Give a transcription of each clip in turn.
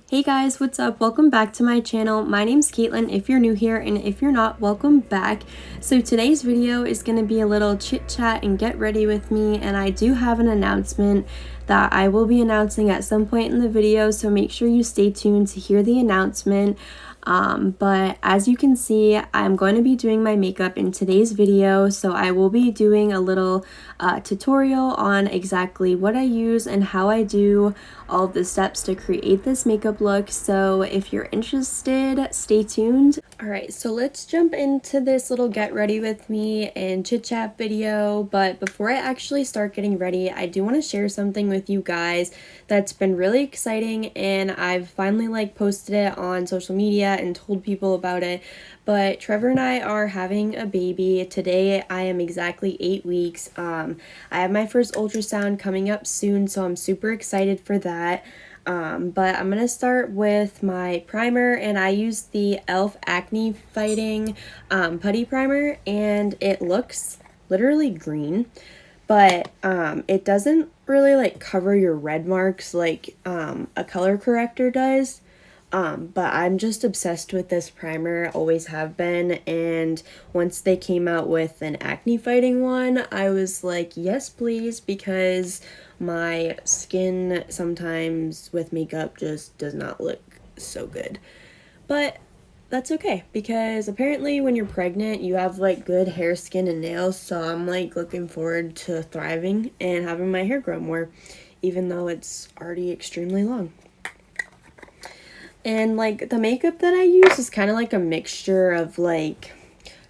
Hey guys, what's up? Welcome back to my channel. My name's Caitlin if you're new here, and if you're not, welcome back. So today's video is going to be a little chit chat and get ready with me, and I do have an announcement that I will be announcing at some point in the video, so make sure you stay tuned to hear the announcement. But as you can see, I'm going to be doing my makeup in today's video, so I will be doing a little tutorial on exactly what I use and how I do all of the steps to create this makeup look. So if you're interested, stay tuned. Alright, so let's jump into this little get ready with me and chit chat video. But before I actually start getting ready, I do want to share something with you guys that's been really exciting, and I've finally posted it on social media and told people about it. But Trevor and I are having a baby. Today I am exactly 8 weeks. I have my first ultrasound coming up soon, so I'm super excited for that. But I'm gonna start with my primer, and I use the e.l.f. Acne Fighting Putty Primer, and it looks literally green, but it doesn't really cover your red marks like a color corrector does. But I'm just obsessed with this primer, always have been, and once they came out with an acne fighting one, I was like, yes please, because my skin sometimes with makeup just does not look so good. But that's okay, because apparently when you're pregnant you have good hair, skin, and nails, so I'm looking forward to thriving and having my hair grow more, even though it's already extremely long. And the makeup that I use is kind of a mixture of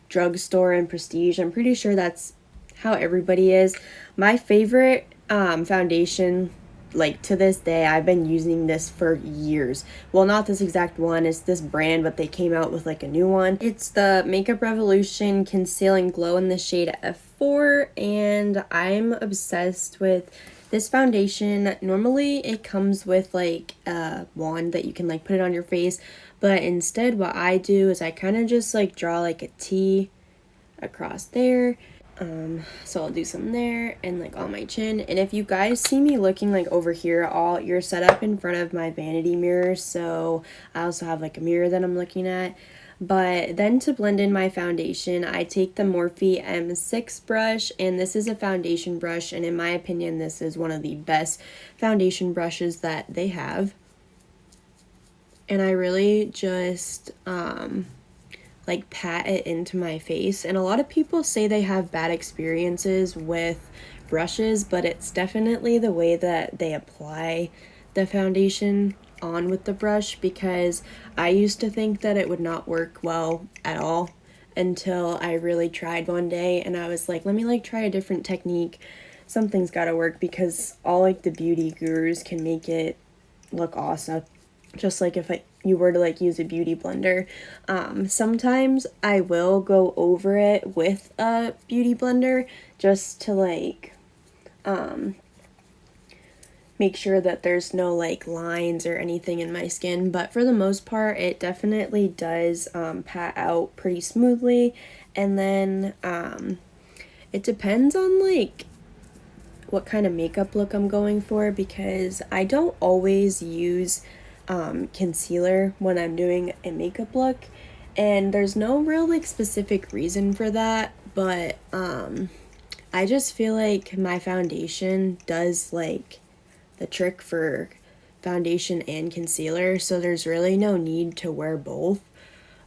drugstore and prestige. I'm pretty sure that's how everybody is. My favorite foundation, to this day, I've been using this for years. Well, not this exact one, it's this brand, but they came out with a new one. It's the Makeup Revolution Conceal and Glow in the shade F4, and I'm obsessed with this foundation. Normally it comes with a wand that you can put it on your face, but instead what I do is I kind of just draw a T across there. So I'll do some there and on my chin. And if you guys see me looking over here, you're set up in front of my vanity mirror, so I also have a mirror that I'm looking at. But then to blend in my foundation, I take the Morphe M6 brush, and this is a foundation brush, and in my opinion this is one of the best foundation brushes that they have. And I really just pat it into my face. And a lot of people say they have bad experiences with brushes, but it's definitely the way that they apply the foundation on with the brush, because I used to think that it would not work well at all until I really tried one day, and I was like, let me try a different technique. Something's gotta work, because all the beauty gurus can make it look awesome, just if you were to use a beauty blender. Sometimes I will go over it with a beauty blender just to make sure that there's no lines or anything in my skin, but for the most part it definitely does pat out pretty smoothly. And then it depends on what kind of makeup look I'm going for, because I don't always use concealer when I'm doing a makeup look, and there's no real specific reason for that, but I just feel my foundation does the trick for foundation and concealer, so there's really no need to wear both,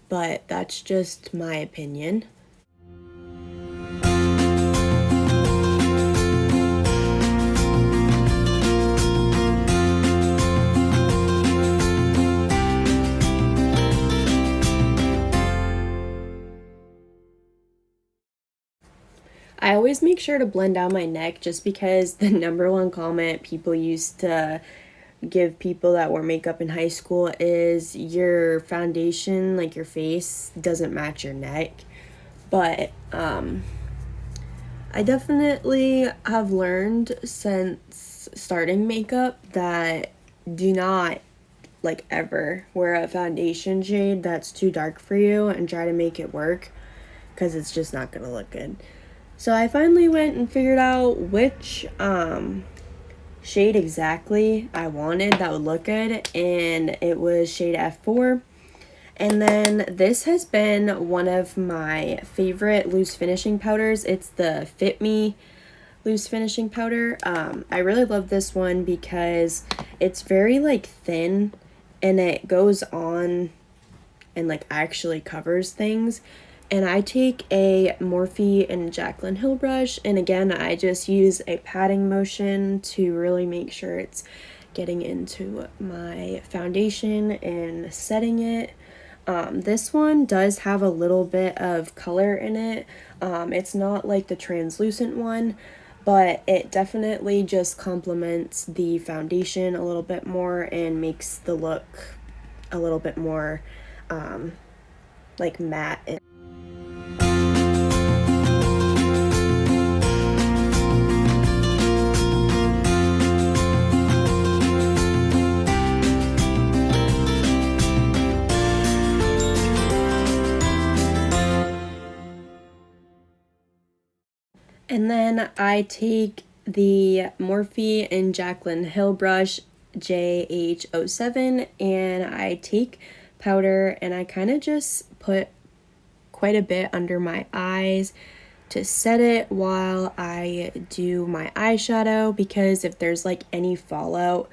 but that's just my opinion. I always make sure to blend out my neck, just because the number one comment people used to give people that wore makeup in high school is your foundation, your face, doesn't match your neck. But I definitely have learned since starting makeup that do not ever wear a foundation shade that's too dark for you and try to make it work, because it's just not gonna look good. So I finally went and figured out which shade exactly I wanted that would look good, and it was shade F4. And then this has been one of my favorite loose finishing powders. It's the Fit Me loose finishing powder. I really love this one because it's very like thin, and it goes on and like actually covers things. And I take a Morphe and Jaclyn Hill brush, and again I just use a patting motion to really make sure it's getting into my foundation and setting it. This one does have a little bit of color in it. It's not like the translucent one, but it definitely just complements the foundation a little bit more and makes the look a little bit more like matte. And then I take the Morphe and Jaclyn Hill brush JH07, and I take powder and I kind of just put quite a bit under my eyes to set it while I do my eyeshadow, because if there's like any fallout,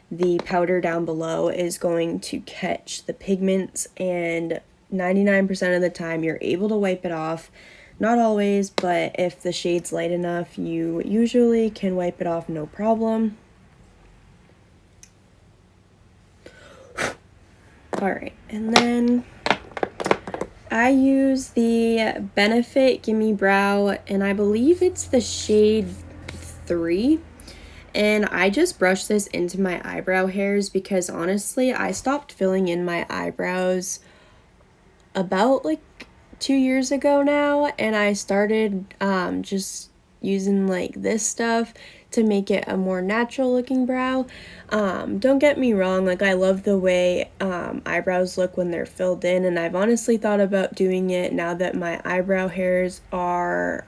the powder down below is going to catch the pigments, and 99% of the time you're able to wipe it off. Not always, but if the shade's light enough, you usually can wipe it off no problem. Alright, and then I use the Benefit Gimme Brow, and I believe it's the shade 3. And I just brush this into my eyebrow hairs because honestly, I stopped filling in my eyebrows about like 2 years ago now, and I started just using like this stuff to make it a more natural looking brow. Don't get me wrong, like I love the way eyebrows look when they're filled in, and I've honestly thought about doing it now that my eyebrow hairs are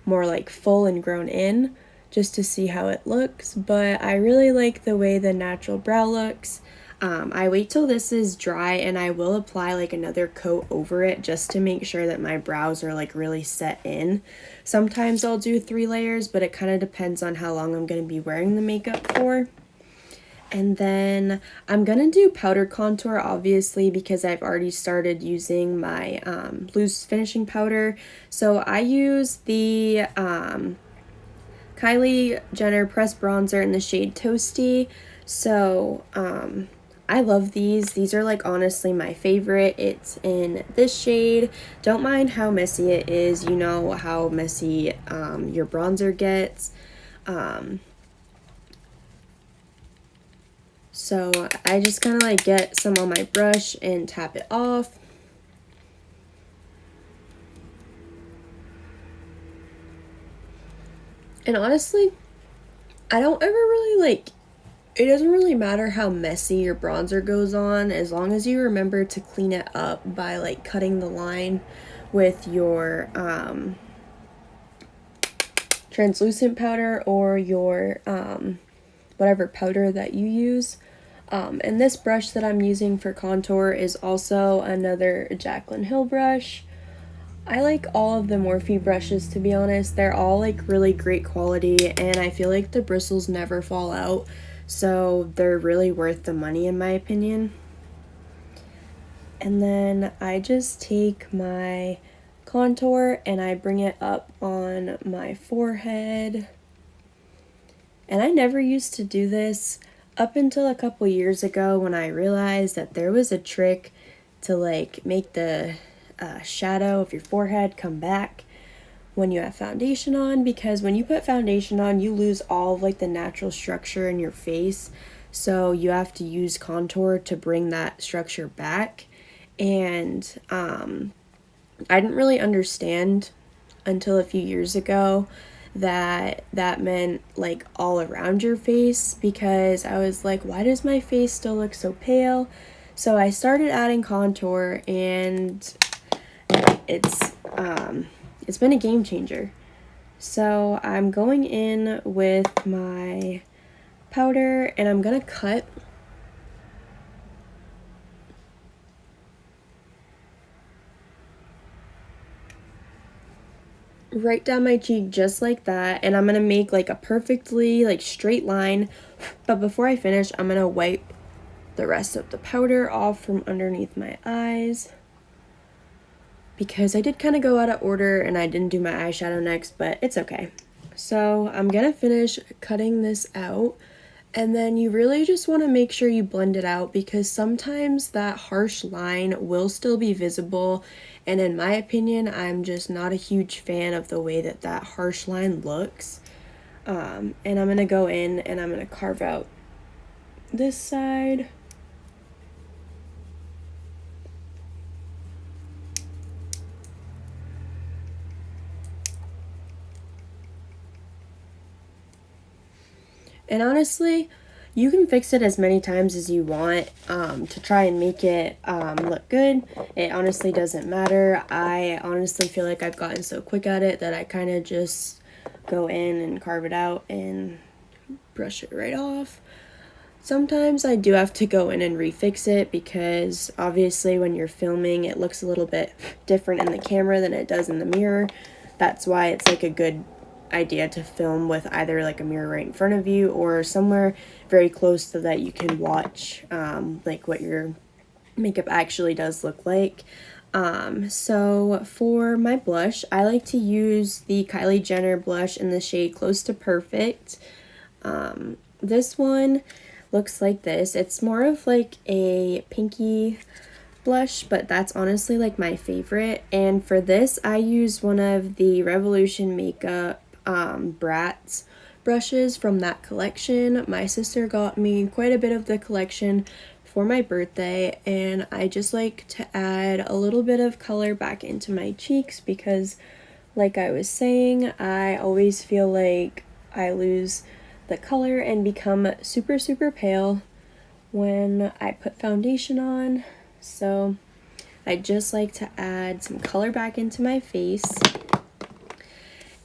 more like full and grown in, just to see how it looks. But I really like the way the natural brow looks. I wait till this is dry and I will apply like another coat over it just to make sure that my brows are like really set in. Sometimes I'll do 3 layers, but it kind of depends on how long I'm going to be wearing the makeup for. And then I'm going to do powder contour, obviously, because I've already started using my loose finishing powder. So I use the Kylie Jenner Pressed Bronzer in the shade Toasty. So I love these. These are like honestly my favorite. It's in this shade. Don't mind how messy it is. You know how messy your bronzer gets. So I just kind of like get some on my brush and tap it off. And honestly, I don't ever really like, it doesn't really matter how messy your bronzer goes on, as long as you remember to clean it up by like cutting the line with your translucent powder or your whatever powder that you use. And this brush that I'm using for contour is also another Jaclyn Hill brush. I like all of the Morphe brushes, to be honest. They're all like really great quality, and I feel like the bristles never fall out, so they're really worth the money in my opinion. And then I just take my contour and I bring it up on my forehead. And I never used to do this up until a couple years ago when I realized that there was a trick to like make the shadow of your forehead come back when you have foundation on, because when you put foundation on you lose all of like the natural structure in your face, so you have to use contour to bring that structure back. And I didn't really understand until a few years ago that meant like all around your face, because I was like, why does my face still look so pale? So I started adding contour, and it's been a game changer. So I'm going in with my powder and I'm gonna cut right down my cheek just like that, and I'm gonna make like a perfectly like straight line. But before I finish, I'm gonna wipe the rest of the powder off from underneath my eyes because I did kind of go out of order and I didn't do my eyeshadow next, but it's okay. So I'm gonna finish cutting this out, and then you really just want to make sure you blend it out because sometimes that harsh line will still be visible, and in my opinion, I'm just not a huge fan of the way that that harsh line looks. And I'm gonna go in and I'm gonna carve out this side. And honestly, you can fix it as many times as you want to try and make it look good. It honestly doesn't matter. I honestly feel like I've gotten so quick at it that I kind of just go in and carve it out and brush it right off. Sometimes I do have to go in and refix it because obviously when you're filming it looks a little bit different in the camera than it does in the mirror. That's why it's like a good idea to film with either like a mirror right in front of you or somewhere very close so that you can watch like what your makeup actually does look like. So for my blush, I like to use the Kylie Jenner blush in the shade Close to Perfect. This one looks like this. It's more of like a pinky blush, but that's honestly like my favorite. And for this, I use one of the Revolution Makeup Bratz brushes from that collection. My sister got me quite a bit of the collection for my birthday, and I just like to add a little bit of color back into my cheeks because, like I was saying, I always feel like I lose the color and become super pale when I put foundation on. So I just like to add some color back into my face.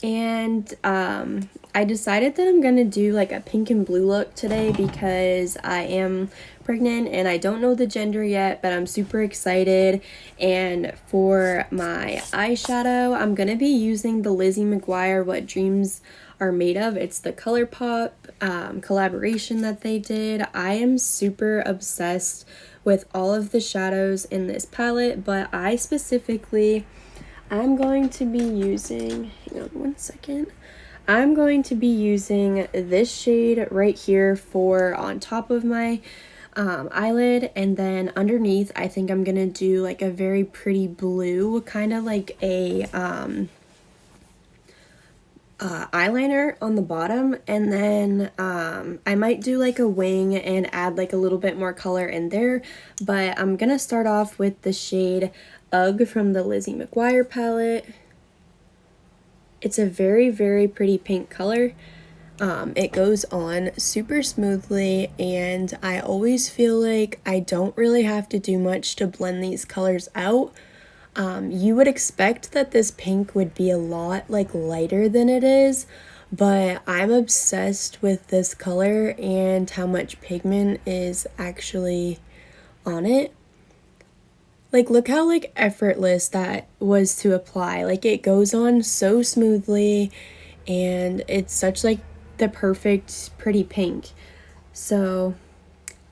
And I decided that I'm gonna do like a pink and blue look today because I am pregnant and I don't know the gender yet, but I'm super excited. And for my eyeshadow, I'm gonna be using the Lizzie McGuire What Dreams Are Made Of. It's the ColourPop collaboration that they did. I am super obsessed with all of the shadows in this palette, but I'm going to be using, hang on one second. I'm going to be using this shade right here for on top of my eyelid, and then underneath I think I'm gonna do like a very pretty blue, kind of like a eyeliner on the bottom, and then I might do like a wing and add like a little bit more color in there, but I'm gonna start off with the shade Ugh from the Lizzie McGuire palette. It's a very pretty pink color. It goes on super smoothly, and I always feel like I don't really have to do much to blend these colors out. You would expect that this pink would be a lot like lighter than it is, but I'm obsessed with this color and how much pigment is actually on it. Like, look how like effortless that was to apply. Like, it goes on so smoothly, and it's such like the perfect pretty pink. So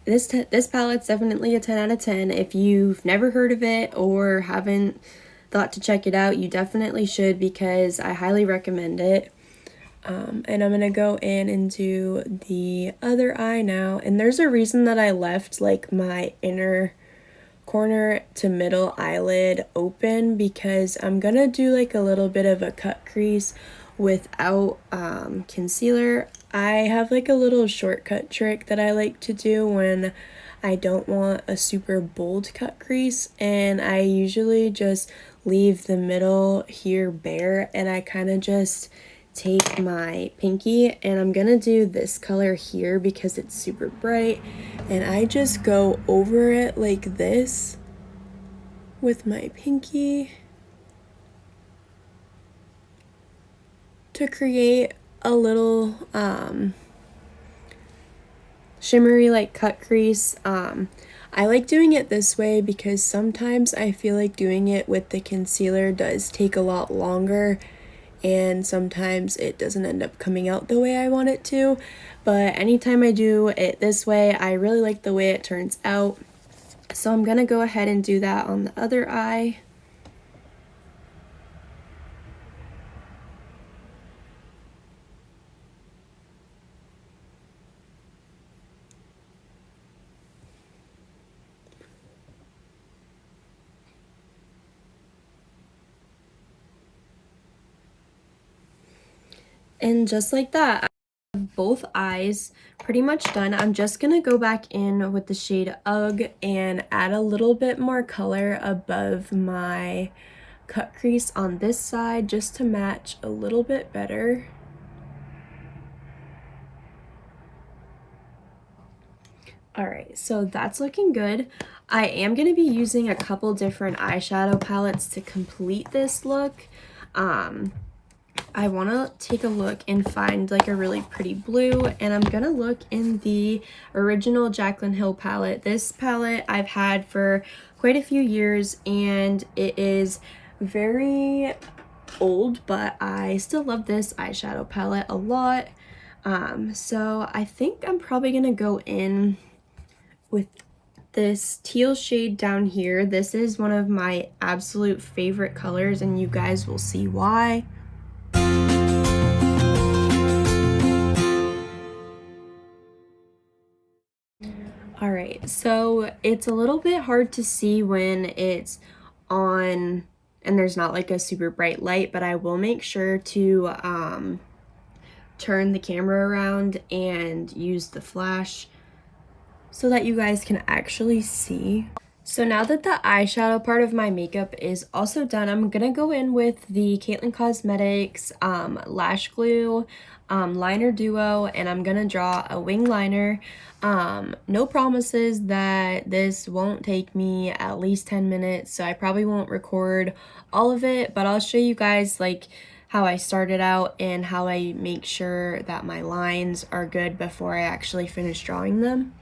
this palette's definitely a 10 out of 10. If you've never heard of it or haven't thought to check it out, you definitely should because I highly recommend it. And I'm gonna go in and do the other eye now. And there's a reason that I left like my inner corner to middle eyelid open because I'm gonna do like a little bit of a cut crease without concealer. I have like a little shortcut trick that I like to do when I don't want a super bold cut crease, and I usually just leave the middle here bare, and I kind of just take my pinky, and I'm gonna do this color here because it's super bright, and I just go over it like this with my pinky. to create a little shimmery like cut crease. I like doing it this way because sometimes I feel like doing it with the concealer does take a lot longer, and sometimes it doesn't end up coming out the way I want it to. But anytime I do it this way, I really like the way it turns out. So I'm gonna go ahead and do that on the other eye. And just like that, I have both eyes pretty much done. I'm just gonna go back in with the shade Ugh and add a little bit more color above my cut crease on this side just to match a little bit better. Alright, so that's looking good. I am going to be using a couple different eyeshadow palettes to complete this look. I want to take a look and find like a really pretty blue, and I'm going to look in the original Jaclyn Hill palette. This palette I've had for quite a few years, and it is very old, but I still love this eyeshadow palette a lot. So I think I'm probably going to go in with this teal shade down here. This is one of my absolute favorite colors, and you guys will see why. Alright, so it's a little bit hard to see when it's on and there's not like a super bright light, but I will make sure to turn the camera around and use the flash so that you guys can actually see. So now that the eyeshadow part of my makeup is also done, I'm gonna go in with the Caitlyn Cosmetics Lash Glue Liner Duo, and I'm gonna draw a wing liner. No promises that this won't take me at least 10 minutes, so I probably won't record all of it, but I'll show you guys like how I started out and how I make sure that my lines are good before I actually finish drawing them.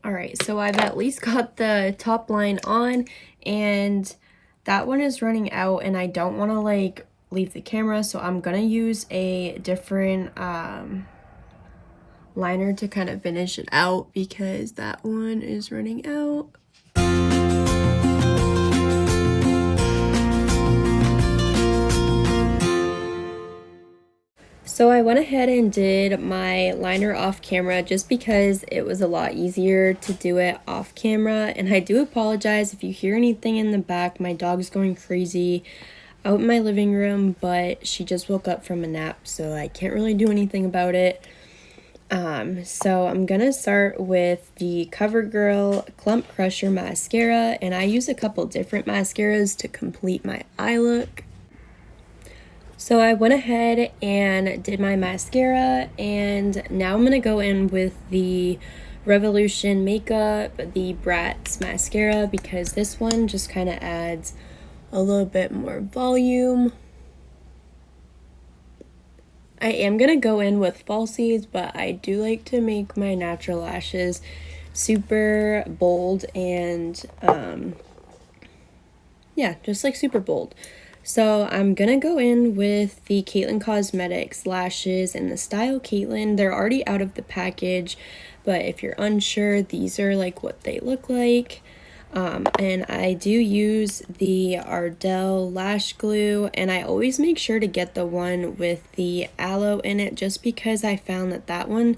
Alright, so I've at least got the top line on, and that one is running out, and I don't want to like leave the camera, so I'm gonna use a different liner to kind of finish it out because that one is running out. So I went ahead and did my liner off camera just because it was a lot easier to do it off camera, and I do apologize if you hear anything in the back. My dog's going crazy out in my living room, but she just woke up from a nap, so I can't really do anything about it. So I'm gonna start with the CoverGirl Clump Crusher mascara, and I use a couple different mascaras to complete my eye look. So I went ahead and did my mascara, and now I'm gonna go in with the Revolution Makeup, the Bratz mascara, because this one just kind of adds a little bit more volume. I am gonna go in with falsies, but I do like to make my natural lashes super bold and yeah, just like super bold. So I'm gonna go in with the Caitlyn Cosmetics lashes in the style Caitlyn. They're already out of the package, but if you're unsure, these are like what they look like. And I do use the Ardell lash glue, and I always make sure to get the one with the aloe in it just because I found that that one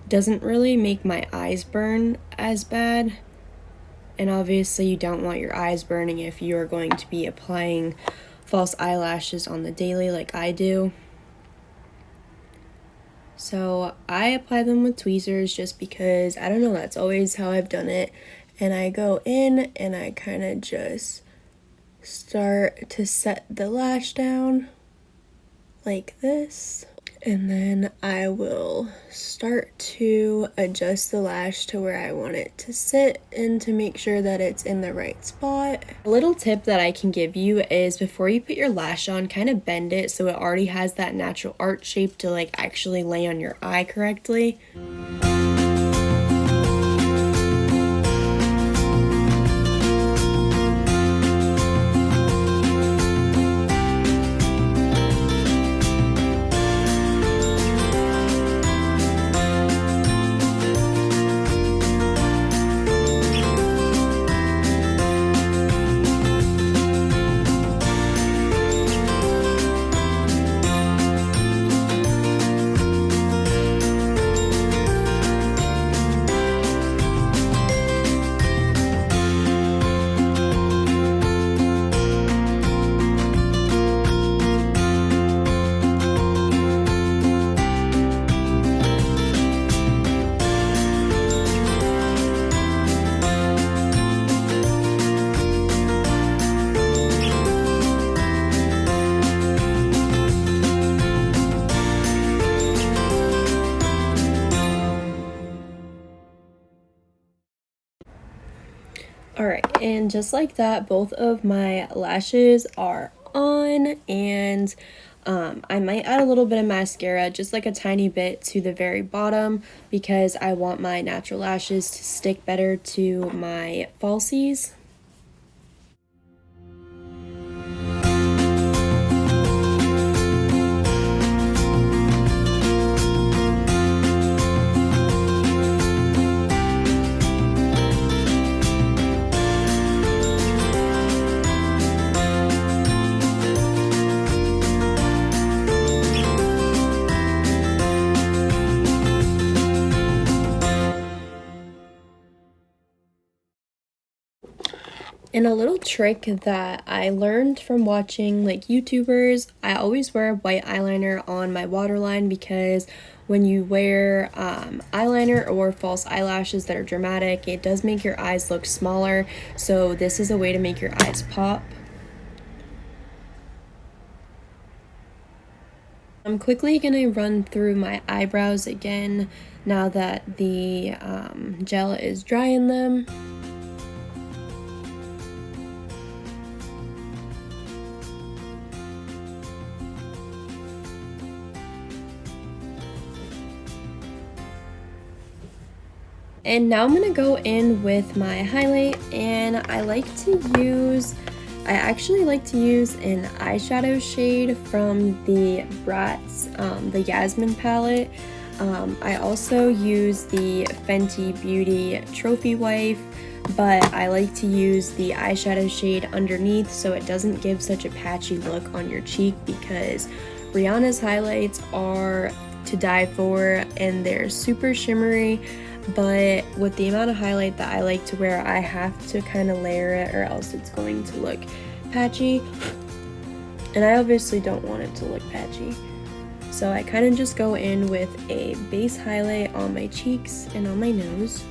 doesn't really make my eyes burn as bad. And obviously you don't want your eyes burning if you're going to be applying false eyelashes on the daily like I do. So I apply them with tweezers just because, I don't know, that's always how I've done it. And I go in and I kind of just start to set the lash down like this. And then I will start to adjust the lash to where I want it to sit and to make sure that it's in the right spot. A little tip that I can give you is before you put your lash on, kind of bend it so it already has that natural arch shape to like actually lay on your eye correctly. Alright, and just like that, both of my lashes are on, and I might add a little bit of mascara, just like a tiny bit to the very bottom, because I want my natural lashes to stick better to my falsies. And a little trick that I learned from watching like YouTubers, I always wear white eyeliner on my waterline, because when you wear eyeliner or false eyelashes that are dramatic, it does make your eyes look smaller. So this is a way to make your eyes pop. I'm quickly going to run through my eyebrows again now that the gel is dry in them. And now I'm gonna go in with my highlight, and I actually like to use an eyeshadow shade from the Bratz, the Yasmin palette. I also use the Fenty Beauty Trophy Wife, but I like to use the eyeshadow shade underneath so it doesn't give such a patchy look on your cheek, because Rihanna's highlights are to die for and they're super shimmery. But with the amount of highlight that I like to wear, I have to kind of layer it or else it's going to look patchy. And I obviously don't want it to look patchy. So I kind of just go in with a base highlight on my cheeks and on my nose.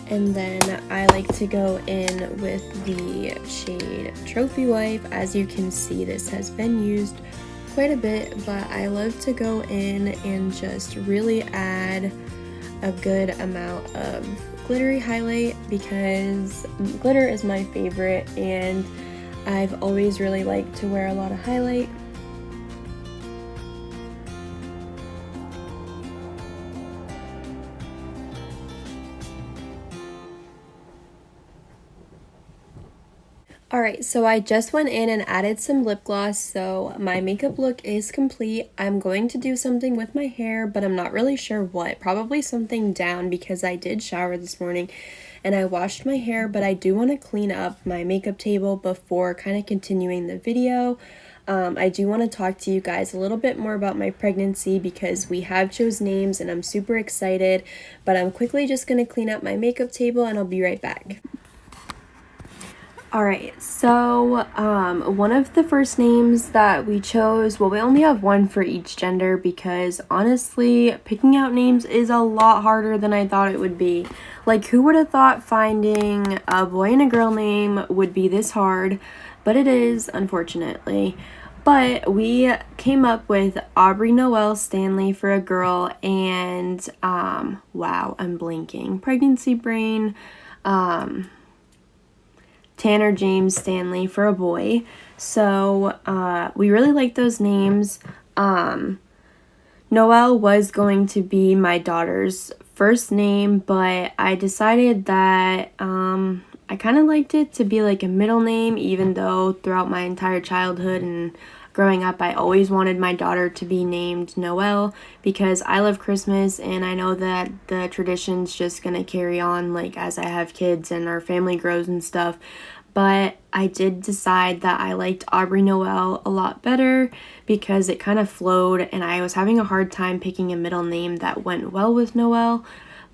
And then I like to go in with the shade Trophy Wife. As you can see, this has been used quite a bit, but I love to go in and just really add a good amount of glittery highlight, because glitter is my favorite and I've always really liked to wear a lot of highlight. Alright, so I just went in and added some lip gloss, so my makeup look is complete. I'm going to do something with my hair, but I'm not really sure what. Probably something down, because I did shower this morning and I washed my hair, but I do want to clean up my makeup table before kind of continuing the video. I do want to talk to you guys a little bit more about my pregnancy, because we have chose names and I'm super excited, but I'm quickly just going to clean up my makeup table and I'll be right back. Alright, so one of the first names that we chose, well, we only have one for each gender because honestly, picking out names is a lot harder than I thought it would be. Like, who would have thought finding a boy and a girl name would be this hard? But it is, unfortunately. But we came up with Aubrey Noelle Stanley for a girl, and wow, I'm blinking. Pregnancy brain. Tanner James Stanley for a boy. So we really like those names. Noelle was going to be my daughter's first name, but I decided that I kind of liked it to be like a middle name, even though throughout my entire childhood and growing up I always wanted my daughter to be named Noelle because I love Christmas and I know that the tradition's just gonna carry on like as I have kids and our family grows and stuff. But I did decide that I liked Aubrey Noelle a lot better because it kind of flowed and I was having a hard time picking a middle name that went well with Noelle.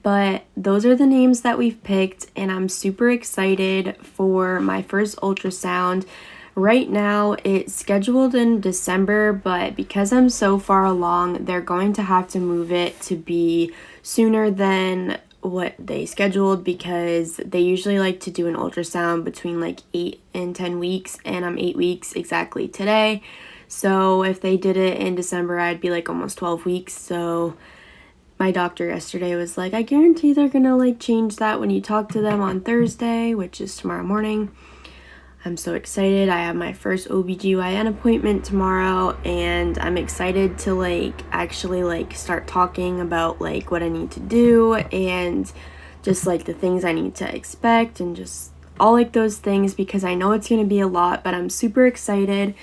But those are the names that we've picked and I'm super excited for my first ultrasound. Right now it's scheduled in December, but because I'm so far along, they're going to have to move it to be sooner than what they scheduled because they usually like to do an ultrasound between like 8 and 10 weeks, and I'm 8 weeks exactly today. So if they did it in December, I'd be like almost 12 weeks. So my doctor yesterday was like, I guarantee they're gonna like change that when you talk to them on Thursday, which is tomorrow morning. I'm so excited. I have my first OBGYN appointment tomorrow and I'm excited to like actually like start talking about like what I need to do and just like the things I need to expect and just all like those things because I know it's going to be a lot, but I'm super excited.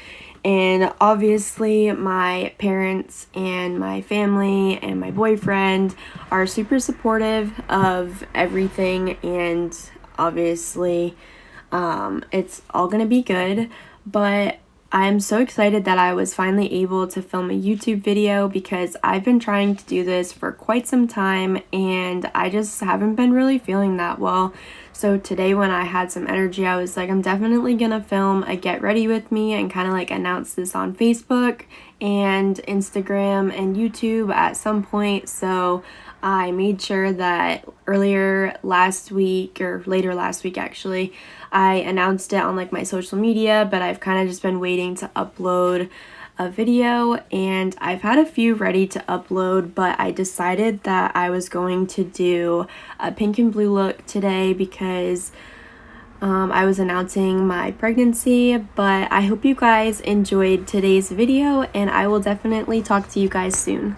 And obviously my parents and my family and my boyfriend are super supportive of everything, and obviously it's all gonna be good. But I'm so excited that I was finally able to film a YouTube video because I've been trying to do this for quite some time and I just haven't been really feeling that well. So today when I had some energy, I was like, I'm definitely gonna film a get ready with me and kind of like announce this on Facebook and Instagram and YouTube at some point. So I made sure that earlier last week, or later last week actually, I announced it on like my social media, but I've kind of just been waiting to upload a video, and I've had a few ready to upload, but I decided that I was going to do a pink and blue look today because I was announcing my pregnancy. But I hope you guys enjoyed today's video and I will definitely talk to you guys soon.